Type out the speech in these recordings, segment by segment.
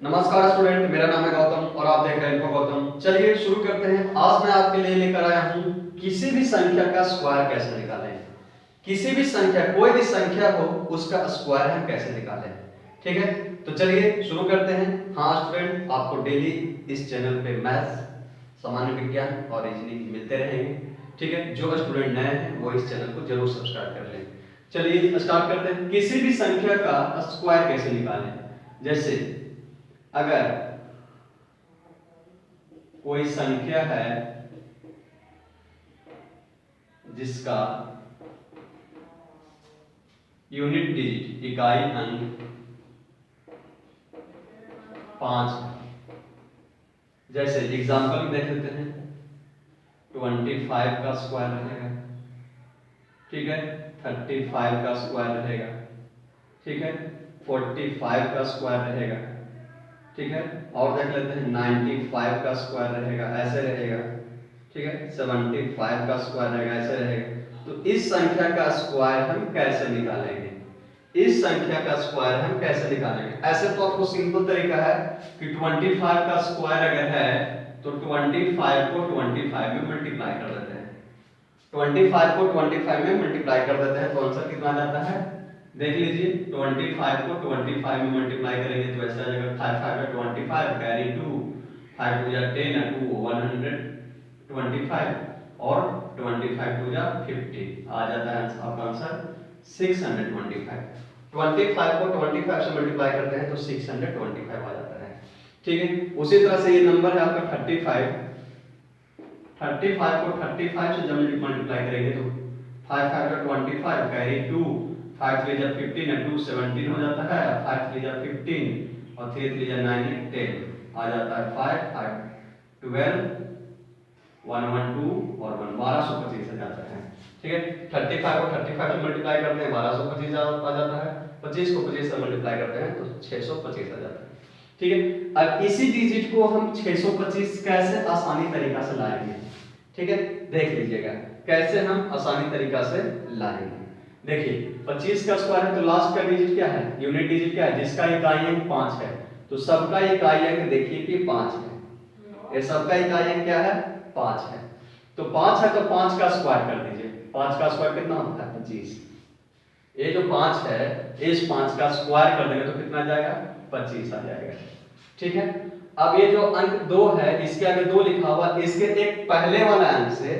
नमस्कार स्टूडेंट, मेरा नाम है गौतम और आप देख रहे हैं इन्फो गौतम। चलिए शुरू करते हैं। आज मैं आपके लिए लेकर आया हूं किसी भी संख्या का स्क्वायर कैसे निकालें। किसी भी संख्या, कोई भी संख्या हो, उसका स्क्वायर हम कैसे निकालें। ठीक है, तो चलिए शुरू करते हैं। हाँ स्टूडेंट, आपको डेली इस चैनल पे मैथ्स, सामान्य विज्ञान और रीजनिंग मिलते रहेंगे। ठीक है, जो स्टूडेंट नए हैं वो इस चैनल को जरूर सब्सक्राइब कर लें। चलिए स्टार्ट करते हैं। किसी भी संख्या का स्क्वायर कैसे निकालें। जैसे अगर कोई संख्या है जिसका यूनिट डिजिट, इकाई अंक 5 है, जैसे एग्जांपल में देख लेते हैं 25 का स्क्वायर रहेगा। ठीक है, 35 का स्क्वायर रहेगा। ठीक है, 45 का स्क्वायर रहेगा। ठीक है, और देख लेते हैं 95 का स्क्वायर रहेगा, ऐसे रहेगा। ठीक है, 75 का स्क्वायर रहेगा, ऐसे रहेगा। तो इस संख्या का स्क्वायर हम कैसे निकालेंगे। इस संख्या का स्क्वायर हम कैसे निकालेंगे। ऐसे तो आपको सिंपल तरीका है कि 25 का स्क्वायर अगर है तो 25 को 25 में मल्टीप्लाई कर देते हैं। 25 को 25 में मल्टीप्लाई कर देते हैं तो आंसर कितना जाता है, देख लीजिए। 25 को 25 में मल्टीप्लाई करेंगे तो ऐसा आ जाएगा 5 5 25 कैरी 2, 5 2 10 2 125 और 25 2 50 आ जाता है आपका आंसर 625। 25 को 25 से मल्टीप्लाई करते हैं तो 625 आ जाता है। ठीक है, उसी तरह से ये नंबर है आपका 35। 35 को 35 से जब मल्टीप्लाई करेंगे तो 5 5 25 कैरी 2, 5 3 जा 15 है, 2 17 हो जाता है, 5 3 जा 15 और 3 3 जा 9 10 आ जाता है 5 5 12 112 और 1225 आ जाता है। ठीक है, 35 को 35 से मल्टीप्लाई करते हैं 1225 आ जाता है। 25 को 25 से मल्टीप्लाई करते हैं तो 625 आ जाता है। ठीक है, अब इसी डिजिट को हम 625 कैसे आसानी तरीका से लाएंगे। ठीक है, देख लीजिएगा कैसे हम आसानी तरीका से लाएंगे। देखिए 25 का स्क्वायर है तो लास्ट का डिजिट क्या है, यूनिट डिजिट क्या है, जिसका इकाई अंक 5 है। तो सबका इकाई अंक देखिए कि 5 है। ये सबका इकाई अंक क्या है, 5 है। तो 5 है तो 5 का स्क्वायर कर दीजिए। 5 का स्क्वायर कितना होता है, 25। ये जो 5 है, इस 5 का स्क्वायर कर देंगे तो कितना जाएगा, 25 आ जाएगा। ठीक है, अब ये जो अंक 2 है, इसके आगे 2 लिखा हुआ, इसके एक पहले वाला अंक से,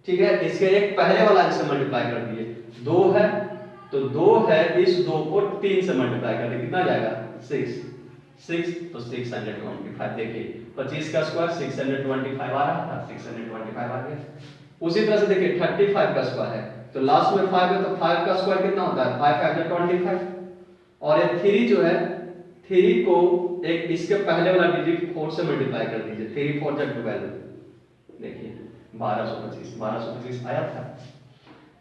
ठीक है, इसके एक पहले वाला अंक से मल्टीप्लाई कर दिए। 2 है तो 2 है, इस 2 को 3 से मल्टीप्लाई कर दिए, कितना जाएगा 6 तो 625। देखिए 25 का स्क्वायर 625 आ रहा था, 625 आ गया। उसी तरह से देखिए 35 का स्क्वायर है तो लास्ट में 5 है तो 5 का स्क्वायर कितना होता है, 5 5 25 और ये 3 जो है, 3 को एक इसके पहले वाला डिजिट 4 से मल्टीप्लाई कर दीजिए। 3 4 जा 12, देखिए 1225 आया था।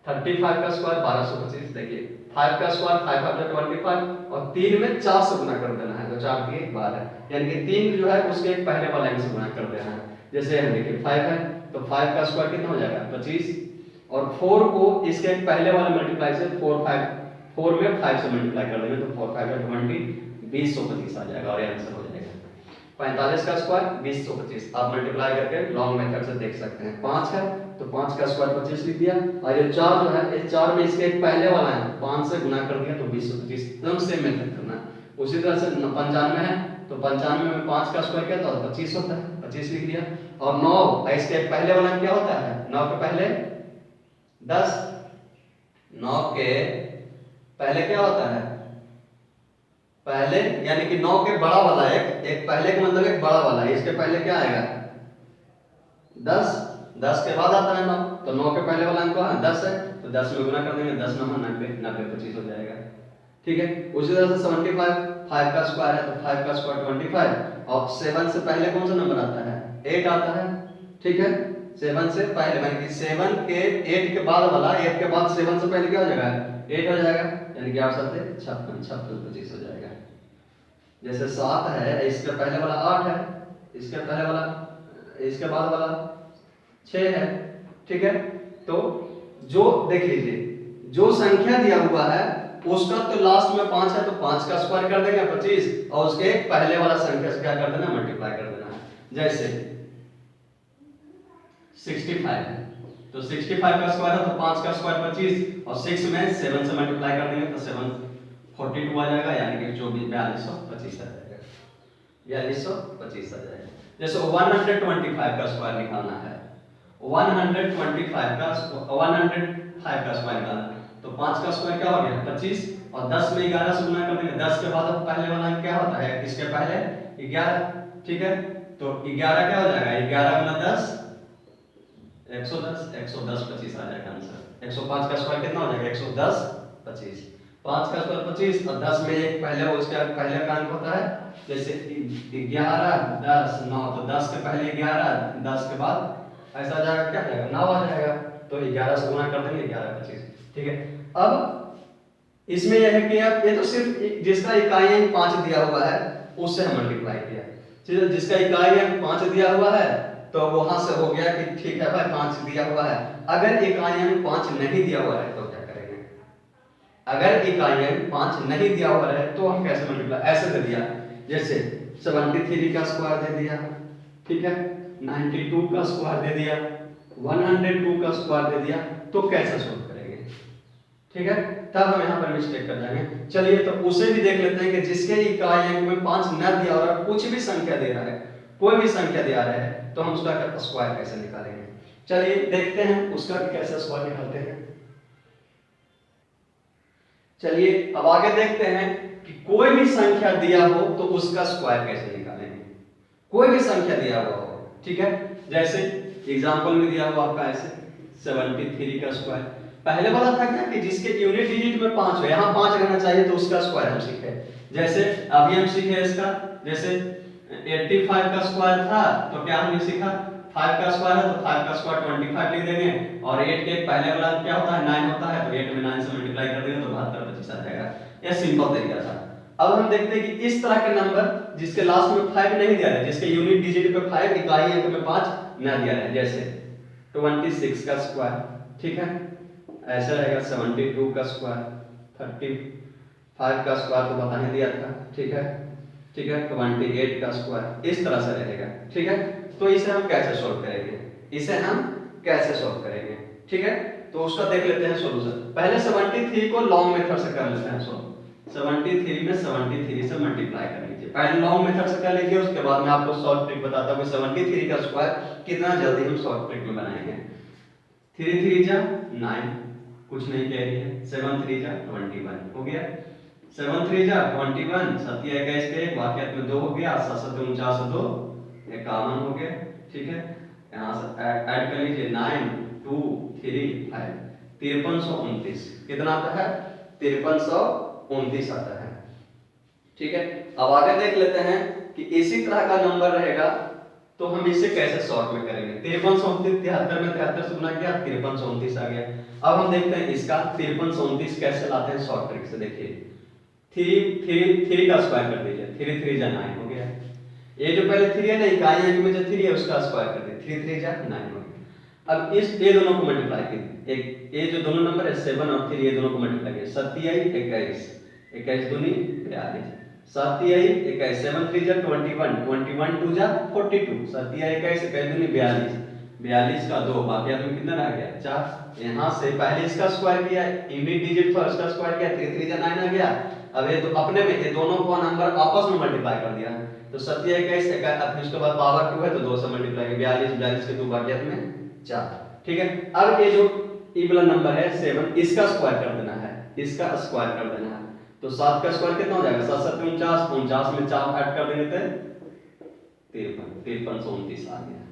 35 का स्क्वायर 1225, देखिए 5 का स्क्वायर 5 5 जा 25 और 3 में 4 से गुना कर देना है तो 4 की 12 है, यानी कि 3 जो है उसके एक पहले वाला अंक से गुना कर देना है। जैसे हम देखिए 5 है तो 5 का स्क्वायर कितना हो जाएगा 25 और 4 को इसके एक पहले वाले मल्टीप्लाई से 4 में 5 से मल्टीप्लाई कर देंगे तो 4 5 20 2025 आ जाएगा और ये आंसर हो जाएगा। 45 का स्क्वायर 2025, आप मल्टीप्लाई करके लॉन्ग मेथड से देख सकते हैं। 5 है तो 5 का स्क्वायर 25 लिख दिया और ये 4 जो है, इस 4 में इसके एक पहले वाला है 5 से गुना कर दिया तो 2025, एकदम सेम मेथड करना है। उसी तरह से 95 है तो 95 में 5 का स्क्वायर क्या होता है 25 होता है, 25 लिख दिया। और 9 इसके एक पहले वाला क्या होता है, 9 के पहले 10, 9 के पहले क्या होता है, पहले यानी कि 9 के बड़ा वाला एक पहले का मतलब एक बड़ा वाला है, इसके पहले क्या आएगा 10, 10 के बाद आता है 9 तो 9 के पहले वाला अंक 10 है तो 10 में गुना कर देंगे, 10 9 90 90 25 हो जाएगा। ठीक है, उसी तरह से 75 5 का स्क्वायर है तो 5 का स्क्वायर 25 और 7 से पहले कौन सा नंबर आता है, 8 आता है। ठीक है, 7 से पहले यानी कि 7 के 8 के बाद वाला, 8 के बाद 7 से पहले क्या हो जाएगा 8 हो जाएगा, यानी कि 8 7 56 56 25 हो जाएगा। जैसे 7 है, इसके पहले वाला 8 है, इसके पहले वाला, इसके बाद वाला 6 है। ठीक है, तो जो देख लीजिए जो संख्या दिया हुआ है उसका तो लास्ट में 5 है तो 5 का स्क्वायर कर देंगे 25 और उसके पहले वाला संख्या से क्या कर देना मल्टीप्लाई कर देना है। जैसे 65 है तो 65 का स्क्वायर है तो 5 का स्क्वायर 25 और 6 में 7 से मल्टीप्लाई कर देंगे तो 7 42 आ जाएगा, यानी कि 4225 आ जाएगा, 4225 आ जाएगा। जैसे 125 का स्क्वायर निकालना है, 125 का 105 का स्क्वायर निकालना है तो 5 का स्क्वायर क्या हो गया 25 और 10 में 11 से गुना कर देंगे, 10 के बाद अब पहले वाला क्या होता है इसके पहले 11, ठीक है तो 11 क्या हो जाएगा 11 गुना 10 110, 110 25 आ जाएगा आंसर। 105 का स्क्वायर कितना हो जाएगा 110 25, 5 का स्क्वायर 25 और 10 में एक पहले वो उसका पहले का अंक होता है, जैसे 11 10 9 तो 10 के पहले 11 10 के बाद ऐसा आ जाएगा, क्या आ जाएगा 9 आ जाएगा तो 11 से गुना कर देंगे 11 25, ठीक है। अब इसमें यह है कि अब ये तो सिर्फ जिसका इकाई अंक 5 दिया हुआ है उससे हम मल्टीप्लाई किया, ठीक है, जिसका इकाई अंक 5 दिया हुआ है तो वहां से हो गया कि ठीक है भाई 5 दिया हुआ है। अगर इकाई अंक 5 नहीं दिया हुआ है तो क्या करेंगे, अगर इकाई अंक 5 नहीं दिया हुआ है तो हम कैसे मल्टीप्लाई, ऐसे दे दिया जैसे 73 का स्क्वायर दे दिया, ठीक है, 92 का स्क्वायर दे दिया, 102 का स्क्वायर दे दिया, तो कैसे सोल्व करेंगे, ठीक है, तब हम यहाँ पर मिस्टेक कर जाएंगे। चलिए तो उसे भी देख लेते हैं कि जिसके इकाई अंक में 5 न दिया और कुछ भी संख्या दे रहा है, कोई भी संख्या दिया रहा है तो हम उसका स्क्वायर कैसे निकालेंगे। चलिए देखते हैं उसका भी कैसे स्क्वायर निकालते हैं। चलिए अब आगे देखते हैं कि कोई भी संख्या दिया हो तो उसका स्क्वायर कैसे निकालेंगे, कोई भी संख्या दिया हुआ हो, ठीक है, जैसे एग्जांपल में दिया हुआ आपका ऐसे 73 का स्क्वायर, पहले वाला था क्या कि जिसके यूनिट डिजिट में 5 हो, यहाँ 5 रहना चाहिए तो उसका स्क्वायर हम सीखे, जैसे अभी हम सीखे इसका, जैसे 85 का स्क्वायर था तो क्या हमने सीखा 5 का स्क्वायर है तो 5 का स्क्वायर 25 लिख देंगे और 8 के पहले वाला क्या होता है 9 होता है तो 8 में 9 से मल्टीप्लाई कर देंगे तो 72 25 आ जाएगा। यह सिंपल तरीका था। अब हम देखते हैं कि इस तरह के नंबर जिसके लास्ट में 5 नहीं दिया है, जिसके यूनिट डिजिट पे 5 इकाई अंक में 5 ना दिया है, जैसे 26 का स्क्वायर, ठीक है, ऐसा रहेगा 72 का स्क्वायर, 35 का स्क्वायर तो बता ही दिया था, ठीक है, ठीक है, 28 का स्क्वायर, इस तरह से रहेगा, ठीक है। तो इसे हम कैसे सॉल्व करेंगे, इसे हम कैसे सॉल्व करेंगे, ठीक है, तो उसका देख लेते हैं सॉल्यूशन। पहले 73 को लॉन्ग मेथड से कर लेते हैं सॉल्व, 73 में 73 से मल्टीप्लाई कर लीजिए, पहले लॉन्ग मेथड से कर लीजिए, उसके बाद मैं आपको शॉर्ट ट्रिक बताता हूँ कि 73 का स्क्वायर कितना जल्दी हम शॉर्ट ट्रिक में बनाएंगे। 3 3 जा 9, कुछ नहीं कह रही है, 7 3 जा 21 हो गया, 7 3 जा 21, 7 21 के वाक्यत में 2 हो गया, 7 7 49 2 51 हो गया, ठीक है, यहाँ से ऐड कर लीजिए 9 2 3 5 5329 कितना आता है 5329 आता है, ठीक है। अब आगे देख लेते हैं कि इसी तरह का नंबर रहेगा तो हम इसे कैसे शॉर्ट में करेंगे। 5329 73 में 73 से गुना किया 5329 आ गया। अब हम देखते हैं इसका 5329 कैसे लाते हैं शॉर्ट ट्रिक से, देखिए 3 का स्क्वायर कर दीजिए, 3 3 जा 9 हो गया, ये जो पहले 3 है ना इकाई अंक में जो 3 है उसका स्क्वायर कर दीजिए, 3 3 जा 9 हो गया। अब इस ये दोनों को मल्टीप्लाई कीजिए, एक ये जो दोनों नंबर है 7 और 3 ये दोनों को मल्टीप्लाई कीजिए, 27 21 21 दूनी 42, 27 21 7 3 जा 21 21 2 जा 42, 27 21 21 दूनी 42 42 का 2 बाकी में कितना रह गया 4। यहाँ से पहले इसका स्क्वायर किया, यूनिट डिजिट था उसका स्क्वायर किया, 3 3 जा 9 आ गया। अब ये तो अपने में ये दोनों को नंबर आपस में मल्टीप्लाई कर दिया तो 27 21 अब उसके बाद पावर 2 है तो 2 से मल्टीप्लाई 42 42 के 2 बाकियात में 4, ठीक है। अब ये जो ई वाला नंबर है 7 इसका स्क्वायर कर देना है, इसका स्क्वायर कर देना है तो 7 का स्क्वायर कितना हो जाएगा 7 7 49 49 में 4 ऐड कर देंगे तो 53 5329 आ गया।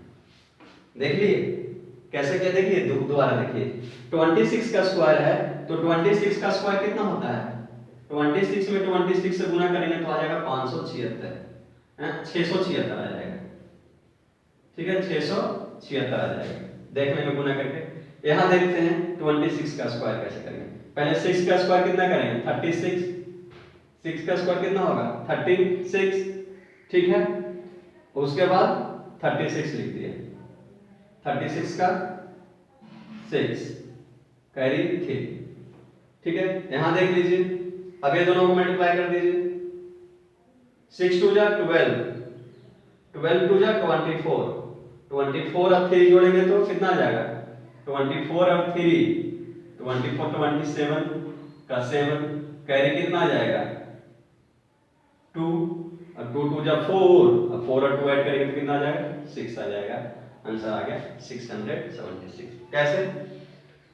देख लिए कैसे क्या, देखिए दोबारा देखिए 26 का स्क्वायर है तो 26 का स्क्वायर कितना होता है 26 में 26 से गुना करेंगे तो आ जाएगा 576 676 आ जाएगा, ठीक है, 676 आ जाएगा। देखने में गुना करके यहाँ देखते हैं 26 का स्क्वायर कैसे करेंगे। पहले 6 का स्क्वायर कितना करेंगे 36, 6 का स्क्वायर कितना होगा 36, ठीक है, उसके बाद 36 लिख दिए, 36 का 6 कैरी 3, ठीक है। यहाँ देख लीजिए अब ये दोनों को मल्टीप्लाई कर दीजिए। 6 2 जा 12, 12 2 जा 24, 24 और 3 जोड़ेंगे तो कितना आ जाएगा? 24 और 3 24 27 का 7 कैरी कितना आ जाएगा? 2 और 2 2 जा 4 और 4 और 2 ऐड करेंगे तो कितना आ जाएगा? 6 आ जाएगा। आंसर आ गया 676। कैसे?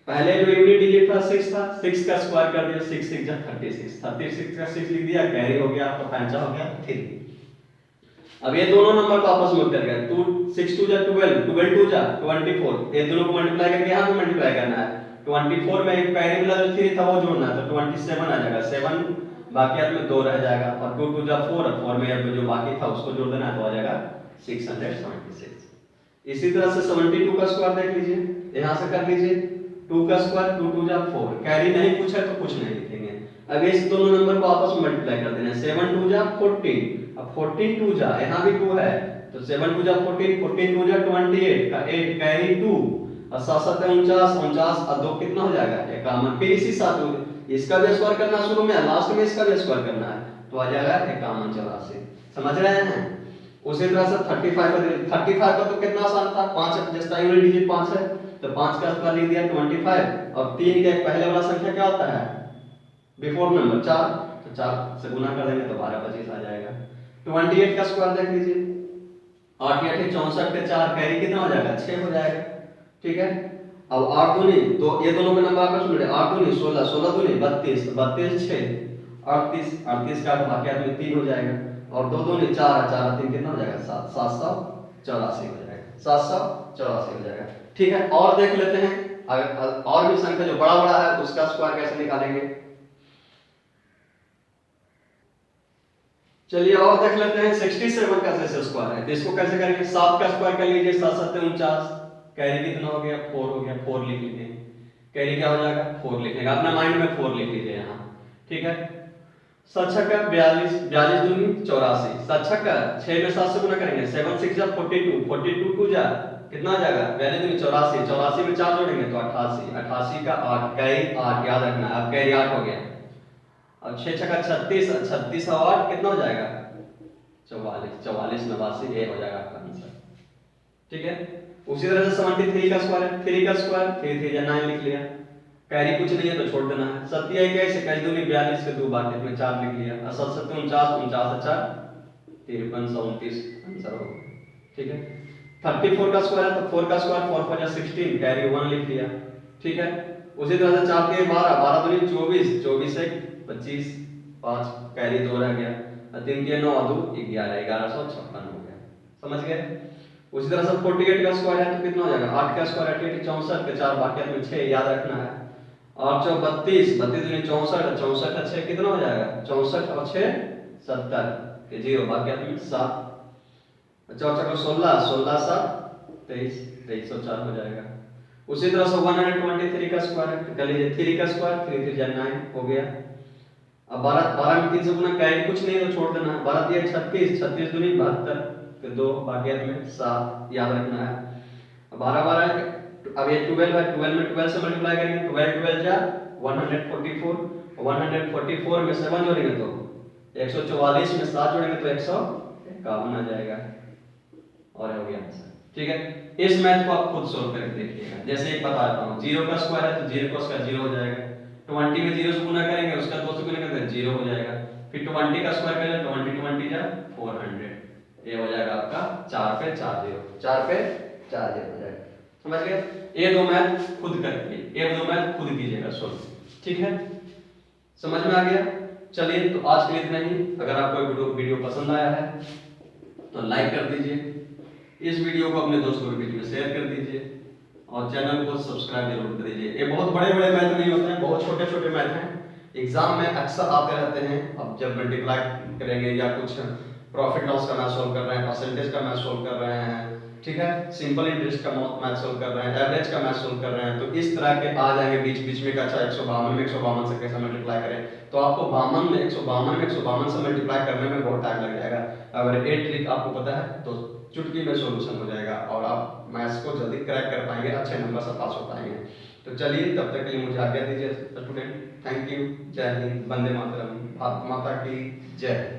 पहले जो यूनिट डिजिट था 6 था, 6 का स्क्वायर कर दिया, 6 6 जा 36, 36 का 6 लिख दिया, कैरी हो गया आपका 5 हो गया 3। अब ये दोनों नंबर को आपस में कर गया, 6 2 जा 12, 12 2 जा 24, ये दोनों को मल्टीप्लाई करके यहां पे मल्टीप्लाई करना है। 24 में एक कैरी वाला जो 3 था वो जोड़ना है, तो 27 आ जाएगा, 7 बाकी में 2 रह जाएगा, और 2 2 जा 4, 4 में अब जो बाकी था उसको जोड़ देना है, तो आ जाएगा 676। इसी तरह से 72 का स्क्वायर देख लीजिए, यहां से कर लीजिए, 2 का स्क्वायर 2 2 जा 4, कैरी नहीं पूछा तो कुछ नहीं लिखेंगे। अब इस दोनों नंबर को आपस में मल्टीप्लाई कर देना है, 7 2 जा 14, अब 14 2 जा, यहां भी 2 है तो 7 2 जा 14, 14 2 जा 28 का 8 कैरी 2, और 7 7 49, 49 और 2 कितना हो जाएगा? 51। फिर इसी साथ इसका भी स्क्वायर करना शुरू में, लास्ट में इसका भी स्क्वायर करना है, तो आ जाएगा 51 84। समझ रहे हैं? उसी तरह से 35 का तो कितना आसान था, 5 जिसका यूनिट डिजिट 5 है तो 5 का स्क्वायर लिख दिया 25, और 3 का पहले वाला संख्या क्या होता है? बिफोर नंबर 4, तो 4 से गुना कर देंगे तो 12 25 आ जाएगा। 28 का स्क्वायर देख लीजिए, 8 8 64 के 4 कैरी कितना हो जाएगा? 6 हो जाएगा। ठीक है, अब 8 दूनी तो ये दोनों में नंबर आपस में 8 दूनी 16, 16 दूनी 32, 32 6 38, 38 का बाकी में 3 हो जाएगा, और 2 दूनी 4, 4 3 कितना हो जाएगा? 7, 784 हो जाएगा, 784 हो जाएगा। ठीक है, और देख लेते हैं अगर और भी संख्या जो बड़ा बड़ा है उसका स्क्वायर कैसे निकालेंगे। चलिए और देख लेते हैं 67 का कैसे स्क्वायर है, तो इसको कैसे करेंगे? 7 का स्क्वायर कर लीजिए, 7 7 49, कैरी कितना हो गया? 4 हो गया, 4 लिख लीजिए, कैरी क्या हो जाएगा? 4 लिखिएगा, अपना माइंड में 4 लिख लीजिए यहाँ। ठीक है, 7 6 का 42, 42 दूनी 84, 7 6 का 6 में 7 से गुना करेंगे, 7 6 जा 42, 42 2 जा कितना आ जाएगा? 42 दूनी 84, 84 में 4 जोड़ेंगे तो 88, 88 का 8 कैरी 8 याद रखना, अब कैरी 8 हो गया, अब 6 6 का 36, 36 और 8 कितना हो जाएगा? 44, 44 89 ये हो जाएगा आपका आंसर। ठीक है, उसी तरह से 73 का स्क्वायर है, 3 का स्क्वायर 3 3 जा 9 लिख लिया, कैरी कुछ नहीं है तो छोड़ देना है, 7 21 21 दूनी 42 के 2 बाकी में 4 लिख लिया, और 7 7 49, 49 4 53 29 आंसर हो गया। ठीक है, 34 का स्क्वायर है तो 4 का स्क्वायर 4 4 जा 16, कैरी 1 लिख लिया। ठीक है, उसी तरह से 4 3 12, 12 दूनी 24, 24 1 25, 5 कैरी 2 रह गया, और 3 3 9 2 11, 1156 हो गया। समझ गए? उसी तरह से 48 का स्क्वायर है तो कितना हो जाएगा? 8 का स्क्वायर 88 64 के 4 बाकी में 6 याद रखना है, और 32 32 दूनी 64, 64 का 6 कितना हो जाएगा? 64 और 6 70 के 0 बाकी में 7, 4 4 16, 16 7 23, 2304 हो जाएगा। उसी तरह से 123 का स्क्वायर है, कर लीजिए 3 का स्क्वायर 3 3 जा 9 हो गया, अब 12 12 में 3 से गुना कैरी कुछ नहीं है तो छोड़ देना है, 12 3 36, 36 दूनी 72 के 2 बाकी में 7 याद रखना है, 12 12 अब ये 12 है, 12 में 12 से मल्टीप्लाई करेंगे, 12 12 जा 144, 144 में 7 जोड़ेंगे तो 144 में 7 जोड़ेंगे तो 151 आ जाएगा, और हो गया आंसर। ठीक है, इस मैथ को आप खुद सोल्व करके देखिएगा। जैसे एक बताता हूं, 0 का स्क्वायर है तो 0 का स्क्वायर 0 हो जाएगा, 20 में 0 से गुना करेंगे उसका 2 से गुना करेंगे 0 हो जाएगा, फिर 20 का स्क्वायर करेंगे 20 20 जा 400, ये हो जाएगा आपका 4 पे 4 0, 4 पे 4 0 हो जाएगा। समझ गए? ये दो मैथ खुद करके, ये दो मैथ खुद कीजिएगा सोल्व। ठीक है, समझ में आ गया? चलिए तो आज के लिए इतना ही। अगर आपको वीडियो पसंद आया है तो लाइक कर दीजिए, इस वीडियो को अपने दोस्तों के बीच में शेयर कर दीजिए, और चैनल को सब्सक्राइब जरूर कर दीजिए। ये बहुत बड़े बड़े मैथ नहीं होते हैं, बहुत छोटे छोटे मैथ हैं, एग्जाम में अक्सर आते रहते हैं। अब जब मल्टीप्लाई करेंगे या कुछ प्रॉफिट लॉस का मैथ सोल्व कर रहे हैं, परसेंटेज का मैथ सोल्व कर रहे हैं, ठीक है, सिंपल इंटरेस्ट का मैथ सोल्व कर रहे हैं, एवरेज का मैथ सोल्व कर रहे हैं, तो इस तरह के आ जाएंगे बीच बीच में। अच्छा 152 में 152 से कैसे मल्टीप्लाई करें, तो आपको 52 में 152 से मल्टीप्लाई करने में बहुत टाइम लग जाएगा। अगर ये ट्रिक आपको पता है तो चुटकी में सॉल्यूशन हो जाएगा, और आप मैथ्स को जल्दी क्रैक कर पाएंगे, अच्छे नंबर से पास हो पाएंगे। तो चलिए तब तक के लिए मुझे आज्ञा दीजिए स्टूडेंट। थैंक यू, जय हिंद, वंदे मातरम, भारत माता की जय।